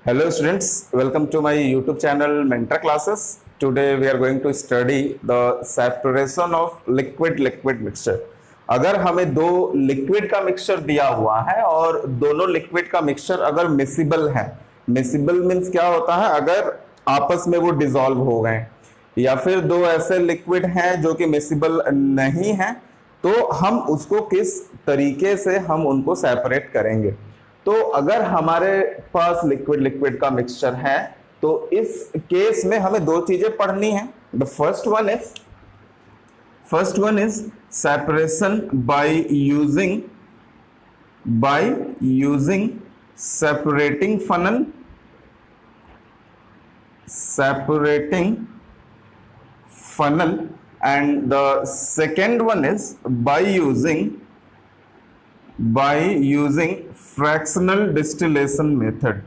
Hello students, welcome to my YouTube channel Mentor Classes. Today we are going to study the separation of liquid mixture. अगर हमें दो liquid का mixture दिया हुआ है और दोनों लिक्विड का मिक्सचर अगर मिसिबल है, मिसिबल मीन्स क्या होता है, अगर आपस में वो डिसॉल्व हो गए, या फिर दो ऐसे लिक्विड हैं जो कि मिसिबल नहीं है, तो हम उसको किस तरीके से हम उनको सेपरेट करेंगे। तो अगर हमारे पास लिक्विड लिक्विड का मिक्सचर है तो इस केस में हमें दो चीजें पढ़नी है। The first one is separation by using separating funnel, and the second one is by using fractional distillation method.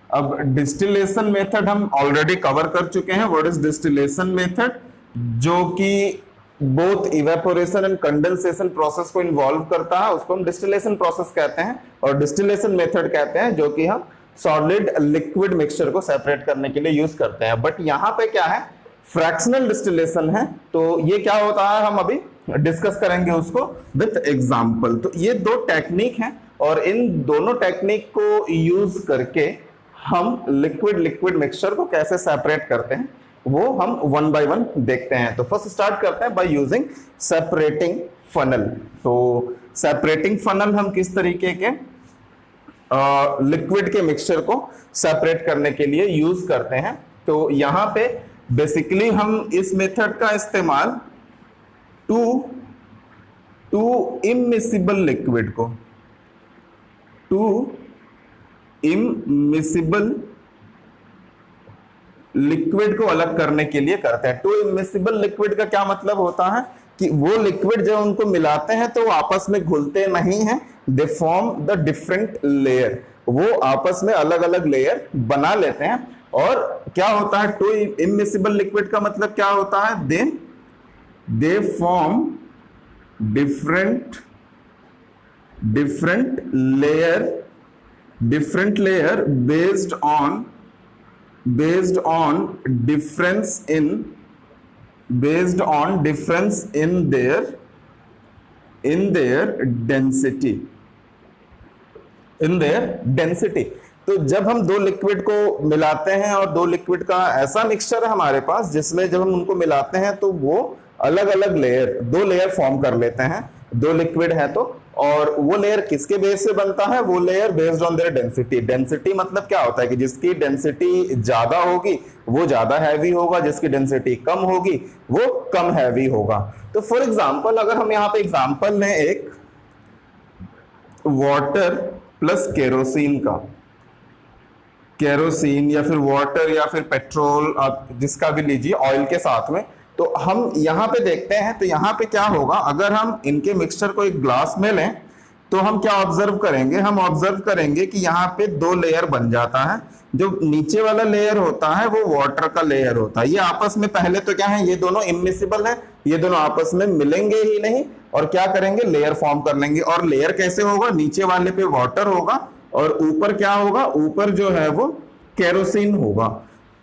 अब डिस्टिलेशन मेथड हम ऑलरेडी कवर कर चुके हैं। What is distillation method? जो कि both evaporation and condensation process को involve करता है, उसको हम डिस्टिलेशन प्रोसेस कहते हैं, और डिस्टिलेशन मेथड कहते हैं जो कि हम सॉलिड लिक्विड मिक्सचर को सेपरेट करने के लिए यूज करते हैं। बट यहाँ पे क्या है, फ्रैक्शनल डिस्टिलेशन है। तो ये क्या होता है हम अभी डिस्कस करेंगे उसको विथ एग्जांपल। तो ये दो टेक्निक हैं और इन दोनों टेक्निक को यूज करके हम लिक्विड मिक्सचर को कैसे सेपरेट करते हैं वो हम वन बाय वन देखते हैं। तो फर्स्ट स्टार्ट करते हैं बाय यूजिंग सेपरेटिंग फनल। तो सेपरेटिंग फनल हम किस तरीके के लिक्विड के मिक्सचर को सेपरेट करने के लिए यूज करते हैं। तो यहां पे बेसिकली हम इस मेथड का इस्तेमाल टू इमिसिबल लिक्विड को अलग करने के लिए करते हैं। टू इमिसिबल लिक्विड का क्या मतलब होता है कि वो लिक्विड जब उनको मिलाते हैं तो वो आपस में घुलते नहीं हैं, they form the different layer, वो आपस में अलग अलग लेयर बना लेते हैं। और क्या होता है टू इमिसिबल लिक्विड का मतलब क्या होता है, they form different layer based on difference in their density। तो जब हम दो लिक्विड को मिलाते हैं और दो लिक्विड का ऐसा मिक्सचर है हमारे पास जिसमें जब हम उनको मिलाते हैं तो वो अलग अलग लेयर, दो लेयर फॉर्म कर लेते हैं। दो लिक्विड है तो, और वो लेयर किसके बेस से बनता है, वो layer based on their density. Density मतलब क्या होता है कि जिसकी डेंसिटी ज्यादा होगी वो ज्यादा हैवी होगा, जिसकी डेंसिटी कम होगी वो कम हैवी होगा। तो फॉर एग्जांपल अगर हम यहाँ पे एग्जांपल लें एक वाटर प्लस केरोसिन का, केरोसिन या फिर वाटर या फिर पेट्रोल, आप जिसका भी लीजिए, ऑयल के साथ में, तो हम यहाँ पे देखते हैं। तो यहाँ पे क्या होगा, अगर हम इनके मिक्सचर को एक ग्लास में लें तो हम क्या ऑब्जर्व करेंगे, हम ऑब्जर्व करेंगे कि यहाँ पे दो लेयर बन जाता है। जो नीचे वाला लेयर होता है वो वाटर का लेयर होता है। ये आपस में पहले तो क्या है, ये दोनों इमिसिबल है, ये दोनों आपस में मिलेंगे ही नहीं और क्या करेंगे, लेयर फॉर्म कर लेंगे। और लेयर कैसे होगा, नीचे वाले पे वाटर होगा और ऊपर क्या होगा, ऊपर जो है वो केरोसिन होगा।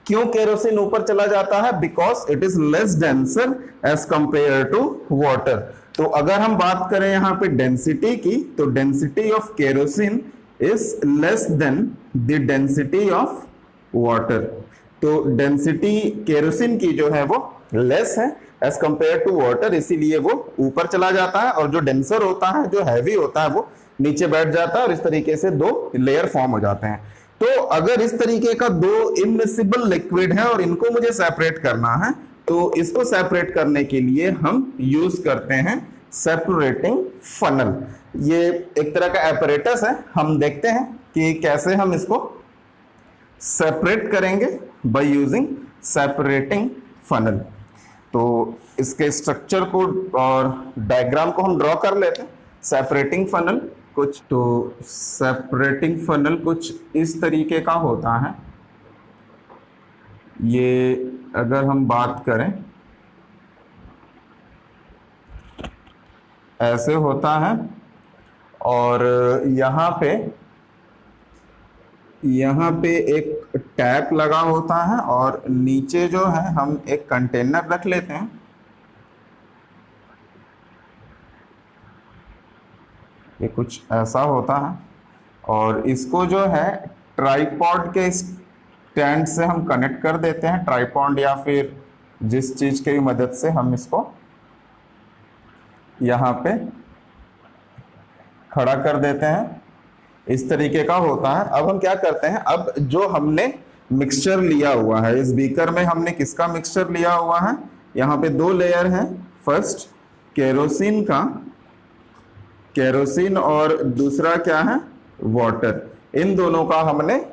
क्यों केरोसिन ऊपर चला जाता है, because it is less denser as compare to water. तो अगर हम बात करें यहाँ पे डेंसिटी की, तो density of kerosene is less than the density of water. तो डेंसिटी केरोसिन की जो है वो लेस है एज कंपेयर टू वाटर, इसीलिए वो ऊपर चला जाता है, और जो डेंसर होता है, जो हैवी होता है, वो नीचे बैठ जाता है, और इस तरीके से दो लेयर फॉर्म हो जाते हैं। तो अगर इस तरीके का दो इमिसिबल लिक्विड है और इनको मुझे सेपरेट करना है, तो इसको सेपरेट करने के लिए हम यूज करते हैं सेपरेटिंग फनल। ये एक तरह का एपरेटस है, हम देखते हैं कि कैसे हम इसको सेपरेट करेंगे बाय यूजिंग सेपरेटिंग फनल। तो इसके स्ट्रक्चर को और डायग्राम को हम ड्रॉ कर लेते हैं। सेपरेटिंग फनल कुछ इस तरीके का होता है। ये अगर हम बात करें ऐसे होता है, और यहाँ पे एक टैप लगा होता है, और नीचे जो है हम एक कंटेनर रख लेते हैं। ये कुछ ऐसा होता है, और इसको जो है ट्राइपॉड के स्टैंड से हम कनेक्ट कर देते हैं, ट्राइपॉड या फिर जिस चीज की मदद से हम इसको यहाँ पे खड़ा कर देते हैं। इस तरीके का होता है। अब हम क्या करते हैं, अब जो हमने मिक्सचर लिया हुआ है, इस बीकर में हमने किसका मिक्सचर लिया हुआ है, यहाँ पे दो लेयर हैं। फर्स्ट केरोसिन का, केरोसिन, और दूसरा क्या है, वाटर। इन दोनों का हमने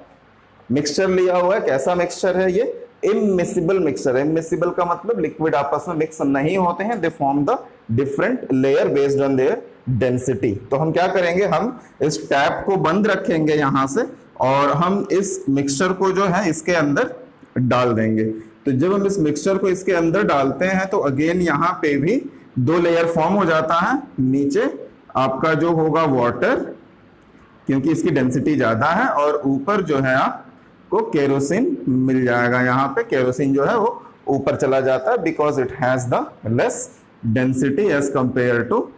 मिक्सचर लिया हुआ है। कैसा मिक्सचर है ये, इमिसिबल मिक्सचर है। इमिसिबल का मतलब लिक्विड आपस में मिक्स नहीं होते हैं, they form the different layer based on their density. तो हम क्या करेंगे, हम इस टैप को बंद रखेंगे यहां से, और हम इस मिक्सचर को जो है इसके अंदर डाल देंगे। तो जब हम इस मिक्सचर को इसके अंदर डालते हैं तो अगेन यहाँ पे भी दो लेयर फॉर्म हो जाता है। नीचे आपका जो होगा वाटर, क्योंकि इसकी डेंसिटी ज्यादा है, और ऊपर जो है आपको केरोसिन मिल जाएगा। यहाँ पे केरोसिन जो है वो ऊपर चला जाता है, because it has the less density as compare to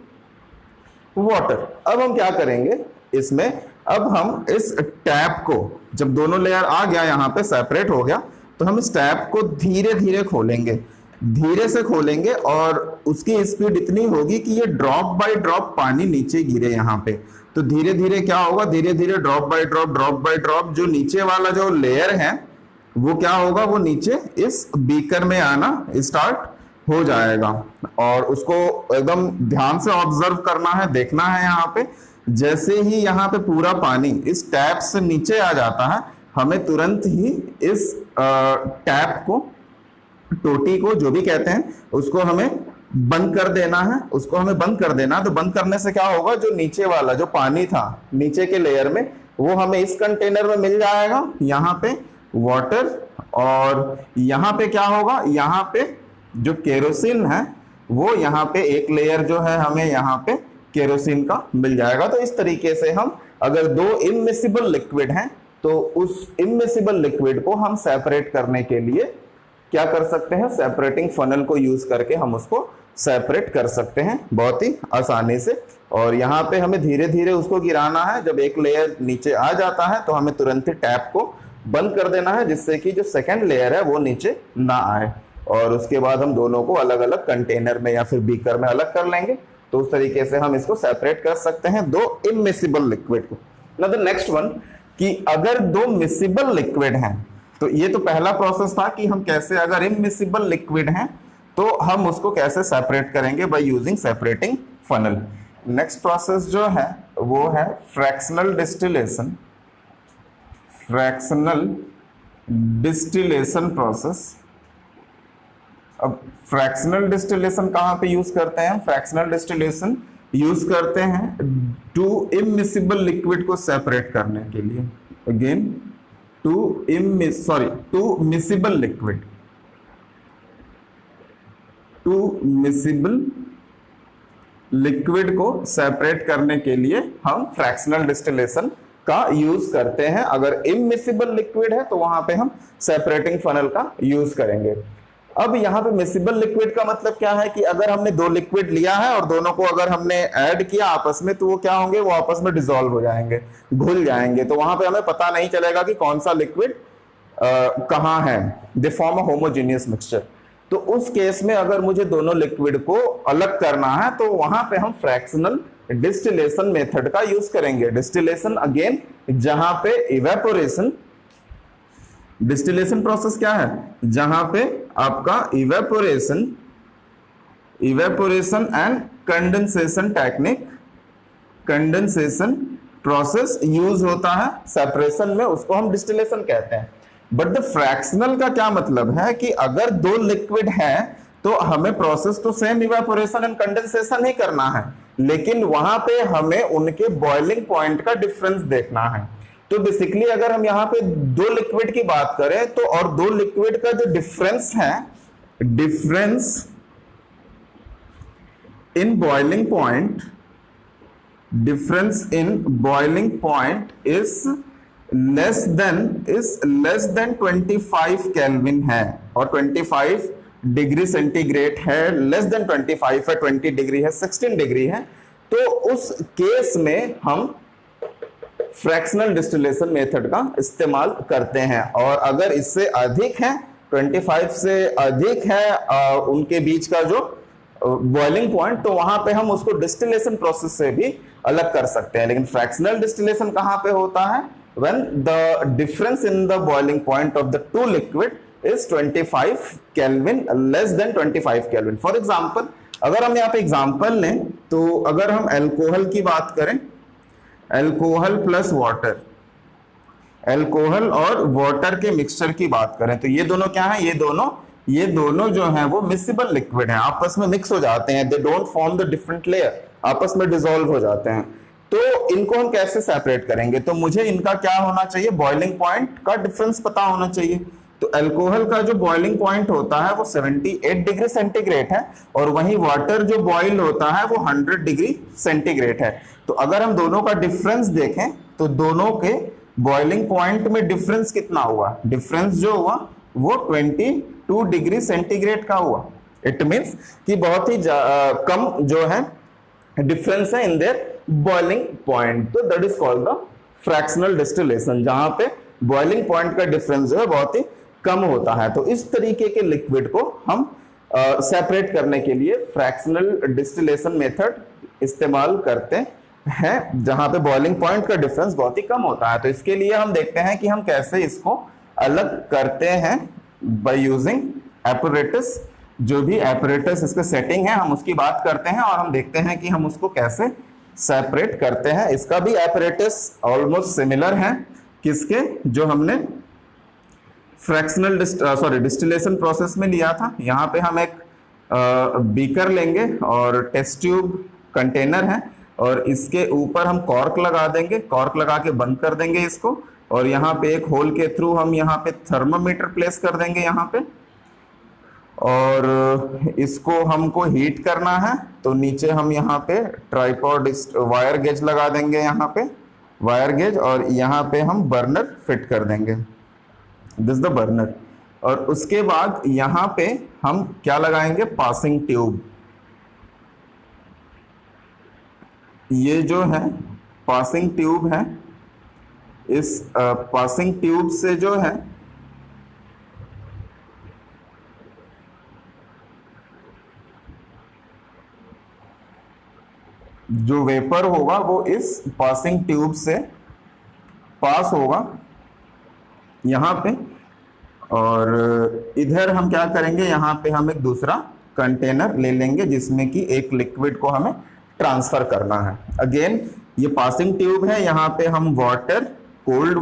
water. अब हम क्या करेंगे इसमें, अब हम इस टैप को, जब दोनों लेयर आ गया यहाँ पे सेपरेट हो गया, तो हम इस टैप को धीरे धीरे खोलेंगे, धीरे से खोलेंगे, और उसकी स्पीड इतनी होगी कि ये ड्रॉप बाय ड्रॉप पानी नीचे गिरे यहाँ पे। तो धीरे धीरे क्या होगा, धीरे धीरे drop by drop, drop by drop, जो नीचे वाला जो लेयर है वो क्या होगा, वो नीचे इस बीकर में आना स्टार्ट हो जाएगा। और उसको एकदम ध्यान से ऑब्जर्व करना है, देखना है। यहाँ पे जैसे ही यहाँ पे पूरा पानी इस टैप से नीचे आ जाता है, हमें तुरंत ही इस टैप को, टोटी को जो भी कहते हैं, उसको हमें बंद कर देना है। उसको हमें बंद कर देना है। तो बंद करने से क्या होगा, जो नीचे वाला जो पानी था नीचे के लेयर में, वो हमें इस कंटेनर में मिल जाएगा, यहाँ पे वाटर। और यहाँ पे क्या होगा, यहाँ पे जो केरोसिन है वो यहाँ पे एक लेयर जो है हमें यहाँ पे केरोसिन का मिल जाएगा। तो इस तरीके से हम, अगर दो इमिसिबल लिक्विड हैं, तो उस इमिसिबल लिक्विड को हम सेपरेट करने के लिए क्या कर सकते हैं, सेपरेटिंग फनल को यूज करके हम उसको सेपरेट कर सकते हैं बहुत ही आसानी से। और यहाँ पे हमें धीरे धीरे उसको गिराना है। जब एक लेयर नीचे आ जाता है तो हमें तुरंत ही टैप को बंद कर देना है, जिससे कि जो सेकंड लेयर है वो नीचे ना आए। और उसके बाद हम दोनों को अलग अलग कंटेनर में या फिर बीकर में अलग कर लेंगे। तो उस तरीके से हम इसको सेपरेट कर सकते हैं दो इमिसिबल लिक्विड को। नाउ द नेक्स्ट वन, कि अगर दो मिसिबल लिक्विड हैं, तो ये तो पहला प्रोसेस था कि हम कैसे, अगर इमिसिबल लिक्विड हैं तो हम उसको कैसे सेपरेट करेंगे, by using separating funnel. Next process जो है वो है fractional distillation. Fractional distillation process. अब फ्रैक्शनल डिस्टिलेशन कहां पे यूज करते हैं, फ्रैक्शनल डिस्टिलेशन यूज करते हैं टू इमिसिबल लिक्विड को सेपरेट करने के लिए। Again two miscible liquid, two miscible liquid को सेपरेट करने के लिए हम फ्रैक्शनल डिस्टिलेशन का यूज करते हैं। अगर इमिसिबल लिक्विड है तो वहां पे हम सेपरेटिंग फनल का यूज करेंगे। अब यहाँ पे मिसिबल लिक्विड का मतलब क्या है, कि अगर हमने दो लिक्विड लिया है और दोनों को अगर हमने ऐड किया आपस में, तो वो क्या होंगे, वो आपस में डिसॉल्व हो जाएंगे, घुल जाएंगे। तो वहां पे हमें पता नहीं चलेगा कि कौन सा लिक्विड कहाँ है। They form a homogeneous mixture. तो उस केस में अगर मुझे दोनों लिक्विड को अलग करना है तो वहां पे हम फ्रैक्शनल डिस्टिलेशन मेथड का यूज करेंगे। डिस्टिलेशन अगेन, जहां पे इवेपोरेशन, डिस्टिलेशन प्रोसेस क्या है, जहां पे आपका evaporation and condensation technique, condensation process use होता है सेपरेशन में, उसको हम डिस्टिलेशन कहते हैं। बट द फ्रैक्शनल का क्या मतलब है, कि अगर दो लिक्विड है तो हमें प्रोसेस तो सेम इवेपोरेशन एंड कंडेंसेशन ही करना है, लेकिन वहां पे हमें उनके बॉइलिंग पॉइंट का डिफरेंस देखना है। तो बेसिकली अगर हम यहाँ पे दो लिक्विड की बात करें तो, और दो लिक्विड का जो डिफरेंस है, difference in boiling point, difference in boiling point is less than 25 kelvin है, और 25 डिग्री सेंटीग्रेड है, लेस देन 25 है, 20 डिग्री है, 16 डिग्री है, तो उस केस में हम फ्रैक्शनल डिस्टिलेशन मेथड का इस्तेमाल करते हैं। और अगर इससे अधिक है, 25 से अधिक है उनके बीच का जो बॉइलिंग पॉइंट, तो वहां पे हम उसको डिस्टिलेशन प्रोसेस से भी अलग कर सकते हैं। लेकिन फ्रैक्शनल डिस्टिलेशन कहां पे होता है? when the difference in the boiling point of the two liquid is 25 Kelvin, less than 25 Kelvin. For example, अगर हम यहाँ पे एग्जाम्पल लें, तो अगर हम अल्कोहल की बात करें, अल्कोहल प्लस वाटर, अल्कोहल और वाटर के मिक्सचर की बात करें, तो ये दोनों क्या है? ये दोनों जो हैं वो मिक्सिबल लिक्विड हैं, आपस में मिक्स हो जाते हैं, they don't form the different layer, आपस में डिसॉल्व हो जाते हैं। तो इनको हम कैसे सेपरेट करेंगे? तो मुझे इनका क्या होना चाहिए? बॉइलिंग पॉइंट का डिफरेंस पता होना चाहिए। तो अल्कोहल का जो बॉइलिंग पॉइंट होता है वो 78 डिग्री सेंटीग्रेड है, और वहीं वाटर जो बॉइल होता है वो 100 डिग्री सेंटीग्रेड है। तो अगर हम दोनों का डिफरेंस देखें, तो दोनों के बॉइलिंग पॉइंट में डिफरेंस कितना हुआ? डिफरेंस जो हुआ वो 22 डिग्री सेंटीग्रेड का हुआ। इट मीन्स कि बहुत ही कम जो है डिफरेंस है इन देयर बॉइलिंग पॉइंट। तो that is called the fractional distillation, जहां पे बॉइलिंग पॉइंट का डिफरेंस जो है बहुत ही कम होता है। तो इस तरीके के लिक्विड को हम सेपरेट करने के लिए फ्रैक्शनल डिस्टिलेशन मेथड इस्तेमाल करते हैं, जहां पे बॉइलिंग पॉइंट का डिफरेंस बहुत ही कम होता है। तो इसके लिए हम देखते हैं कि हम कैसे इसको अलग करते हैं बाय यूजिंग एपरेटस। जो भी एपरेटस इसके सेटिंग है हम उसकी बात करते हैं, और हम देखते हैं कि हम उसको कैसे सेपरेट करते हैं। इसका भी एपरेटस ऑलमोस्ट सिमिलर है किसके? जो हमने फ्रैक्शनल डिस्टिलेशन प्रोसेस में लिया था। यहाँ पे हम एक बीकर लेंगे और टेस्ट ट्यूब कंटेनर है, और इसके ऊपर हम कॉर्क लगा देंगे, कॉर्क लगा के बंद कर देंगे इसको, और यहाँ पे एक होल के थ्रू हम यहाँ पे थर्मामीटर प्लेस कर देंगे यहाँ पे, और इसको हमको हीट करना है। तो नीचे हम यहाँ पे ट्राइपॉड वायर गेज लगा देंगे, यहाँ पे वायर गेज, और यहाँ पे हम बर्नर फिट कर देंगे, दिस द बर्नर। और उसके बाद यहाँ पे हम क्या लगाएंगे? Passing tube. ये जो है पासिंग ट्यूब है, इस पासिंग ट्यूब से जो है जो वेपर होगा वो इस पासिंग ट्यूब से पास होगा यहाँ पे, और इधर हम क्या करेंगे? यहाँ पे हम एक दूसरा कंटेनर ले लेंगे जिसमें कि एक लिक्विड को हमें ट्रांसफर करना है। अगेन ये पासिंग ट्यूब है, यहाँ पे हम वाटर, कोल्ड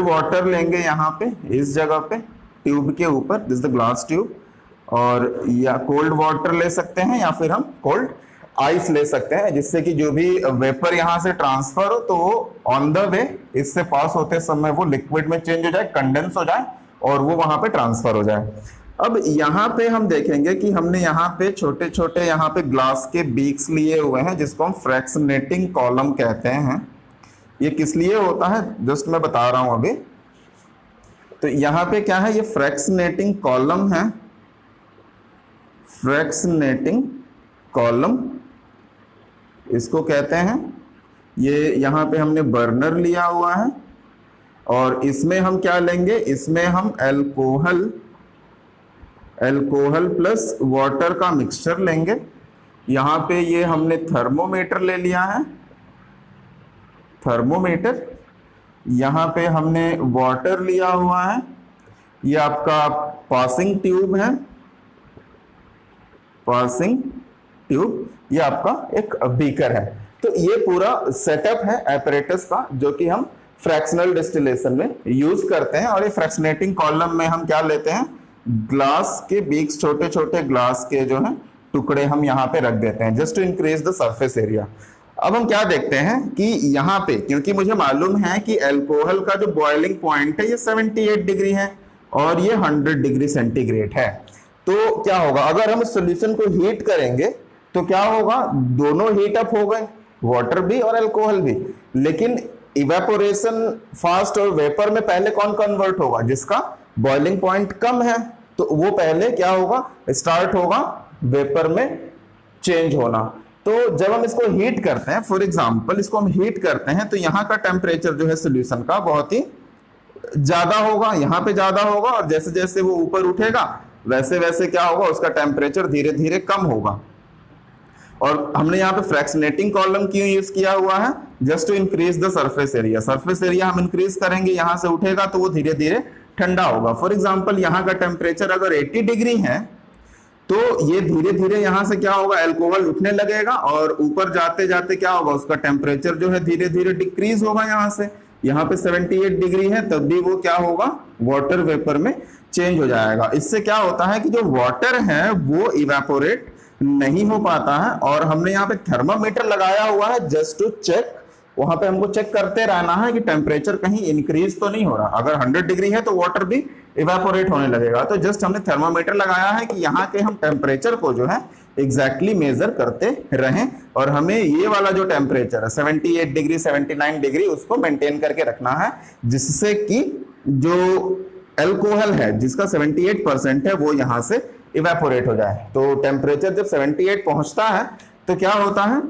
वाटर लेंगे यहाँ पे, इस जगह पे ट्यूब के ऊपर, दिस द ग्लास ट्यूब, और या कोल्ड वाटर ले सकते हैं या फिर हम कोल्ड आइस ले सकते हैं, जिससे कि जो भी वेपर यहाँ से ट्रांसफर हो तो वो ऑन द वे इससे पास होते समय वो लिक्विड में चेंज हो जाए, कंडेंस हो जाए, और वो वहां पे ट्रांसफर हो जाए। अब यहाँ पे हम देखेंगे कि हमने यहाँ पे छोटे छोटे यहाँ पे ग्लास के बीक्स लिए हुए हैं, जिसको हम फ्रैक्शनेटिंग कॉलम कहते हैं। ये किस लिए होता है जस्ट मैं बता रहा हूं अभी। तो यहाँ पे क्या है? ये फ्रैक्शनेटिंग कॉलम है, फ्रैक्शनेटिंग कॉलम इसको कहते हैं। ये यहाँ पे हमने बर्नर लिया हुआ है, और इसमें हम क्या लेंगे? इसमें हम अल्कोहल प्लस वाटर का मिक्सचर लेंगे। यहाँ पे ये हमने थर्मोमीटर ले लिया है, थर्मोमीटर। यहाँ पे हमने वाटर लिया हुआ है, ये आपका पासिंग ट्यूब है, पासिंग ट्यूब, ये आपका एक बीकर है। तो ये पूरा सेटअप है एपरेटस का, जो कि हम फ्रैक्शनल डिस्टिलेशन में यूज करते हैं। और ये फ्रैक्शनेटिंग कॉलम में हम क्या लेते हैं? ग्लास के बीक्स, छोटे छोटे ग्लास के जो है टुकड़े हम यहाँ पे रख देते हैं, just to increase the surface area. अब हम क्या देखते हैं कि यहाँ पे, क्योंकि मुझे मालूम है कि अल्कोहल का जो बॉइलिंग पॉइंट है ये 78 डिग्री है और ये 100 डिग्री सेंटीग्रेड है, तो क्या होगा, अगर हम सॉल्यूशन को हीट करेंगे तो क्या होगा, दोनों हीट अप हो गए, वाटर भी और अल्कोहल भी। लेकिन इवेपोरेशन फास्ट और वेपर में पहले कौन कन्वर्ट होगा, जिसका बॉइलिंग पॉइंट कम है, तो वो पहले क्या होगा, स्टार्ट होगा वेपर में चेंज होना। तो जब हम इसको हीट करते हैं, फॉर एग्जांपल इसको हम हीट करते हैं, तो यहाँ का टेम्परेचर जो है सॉल्यूशन का बहुत ही ज्यादा होगा, यहाँ पे ज्यादा होगा, और जैसे जैसे वो ऊपर उठेगा वैसे वैसे क्या होगा, उसका टेम्परेचर धीरे धीरे कम होगा। और हमने यहाँ पे फ्रैक्शनेटिंग कॉलम क्यों यूज किया हुआ है, just to increase the surface area. Surface area हम इंक्रीज करेंगे, यहाँ से उठेगा तो वो धीरे धीरे ठंडा होगा। फॉर एग्जांपल यहाँ का टेम्परेचर अगर 80 डिग्री है, तो ये धीरे धीरे यहाँ से क्या होगा, अल्कोहल उठने लगेगा, और ऊपर जाते जाते क्या होगा, उसका टेम्परेचर जो है धीरे धीरे डिक्रीज होगा। यहाँ से यहाँ पे 78 डिग्री है, तब भी वो क्या होगा, वाटर वेपर में चेंज हो जाएगा। इससे क्या होता है कि जो वाटर है वो इवेपोरेट नहीं हो पाता है। और हमने यहाँ पे थर्मामीटर लगाया हुआ है जस्ट टू चेक, वहां पे हमको चेक करते रहना है कि टेम्परेचर कहीं इंक्रीज तो नहीं हो रहा। अगर 100 डिग्री है तो वाटर भी इवेपोरेट होने लगेगा। तो जस्ट हमने थर्मामीटर लगाया है कि यहाँ के हम टेम्परेचर को जो है एग्जैक्टली मेजर करते रहें, और हमें ये वाला जो टेम्परेचर है 78 डिग्री 79 डिग्री उसको मेंटेन करके रखना है, जिससे कि जो अल्कोहल है जिसका 78% है वो यहाँ से इवेपोरेट हो जाए। तो टेम्परेचर जब 78 पहुंचता है तो क्या होता है,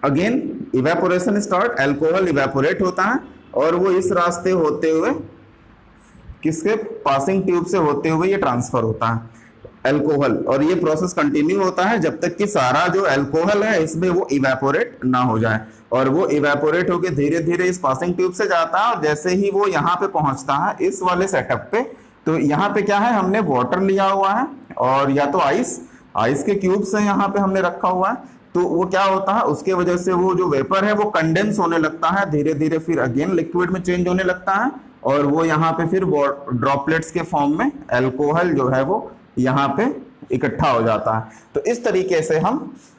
again evaporation start, alcohol evaporate होता है, और वो इस रास्ते होते हुए किसके पासिंग ट्यूब से होते हुए ये ट्रांसफर होता है अल्कोहल। और ये प्रोसेस कंटिन्यू होता है जब तक कि सारा जो अल्कोहल है इसमें वो इवेपोरेट ना हो जाए। और वो इवेपोरेट होके धीरे धीरे इस पासिंग ट्यूब से जाता है, और जैसे ही वो यहाँ पे पहुंचता है इस वाले सेटअप पे, तो यहाँ पे क्या है, हमने वाटर लिया हुआ है और या तो आइस के क्यूब्स है यहाँ पे हमने रखा हुआ है। तो वो क्या होता है, उसके वजह से वो जो वेपर है वो कंडेंस होने लगता है धीरे धीरे, फिर अगेन लिक्विड में चेंज होने लगता है, और वो यहाँ पे फिर ड्रॉपलेट्स के फॉर्म में अल्कोहल जो है वो यहाँ पे इकट्ठा हो जाता है। तो इस तरीके से हम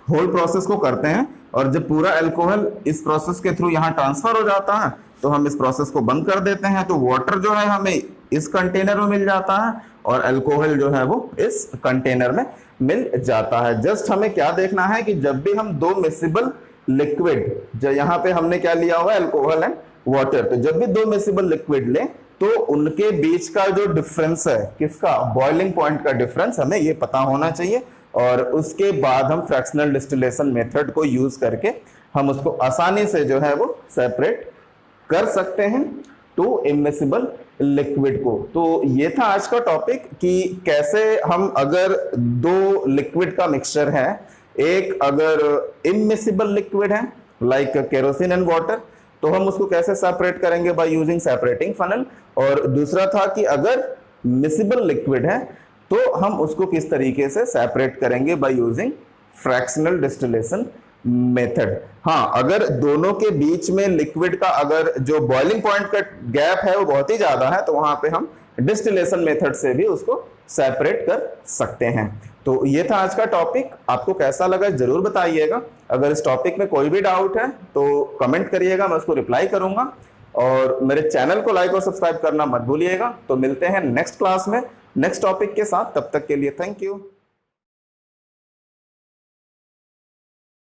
होल प्रोसेस को करते हैं, और जब पूरा अल्कोहल इस प्रोसेस के थ्रू यहाँ ट्रांसफर हो जाता है तो हम इस प्रोसेस को बंद कर देते हैं। तो वाटर जो है हमें इस कंटेनर में मिल जाता है, और अल्कोहल जो है वो इस कंटेनर में मिल जाता है। जस्ट हमें क्या देखना है कि जब भी हम दो मिसिबल लिक्विड, जो यहाँ पे हमने क्या लिया हुआ है, अल्कोहल एंड वाटर, तो जब भी दो मिसिबल लिक्विड लें तो उनके बीच का जो डिफरेंस है, किसका, बॉइलिंग पॉइंट का डिफरेंस हमें ये पता होना चाहिए। और उसके बाद हम फ्रैक्शनल डिस्टिलेशन मेथड को यूज करके हम उसको आसानी से जो है वो सेपरेट कर सकते हैं टू इमिसिबल लिक्विड को। तो ये था आज का टॉपिक कि कैसे हम, अगर दो लिक्विड का मिक्सचर है, एक अगर इमिसिबल लिक्विड है लाइक केरोसिन एंड वाटर, तो हम उसको कैसे सेपरेट करेंगे बाय यूजिंग सेपरेटिंग फनल। और दूसरा था कि अगर मिसिबल लिक्विड है तो हम उसको किस तरीके से सेपरेट करेंगे by using fractional distillation method. हाँ, अगर दोनों के बीच में लिक्विड का अगर जो बॉइलिंग पॉइंट का गैप है वो बहुत ही ज्यादा है, तो वहां पे हम डिस्टिलेशन मेथड से भी उसको सेपरेट कर सकते हैं। तो ये था आज का टॉपिक, आपको कैसा लगा जरूर बताइएगा। अगर इस टॉपिक में कोई भी डाउट है तो कमेंट करिएगा, मैं उसको रिप्लाई करूंगा। और मेरे चैनल को लाइक और सब्सक्राइब करना मत भूलिएगा। तो मिलते हैं नेक्स्ट क्लास में नेक्स्ट टॉपिक के साथ, तब तक के लिए थैंक यू।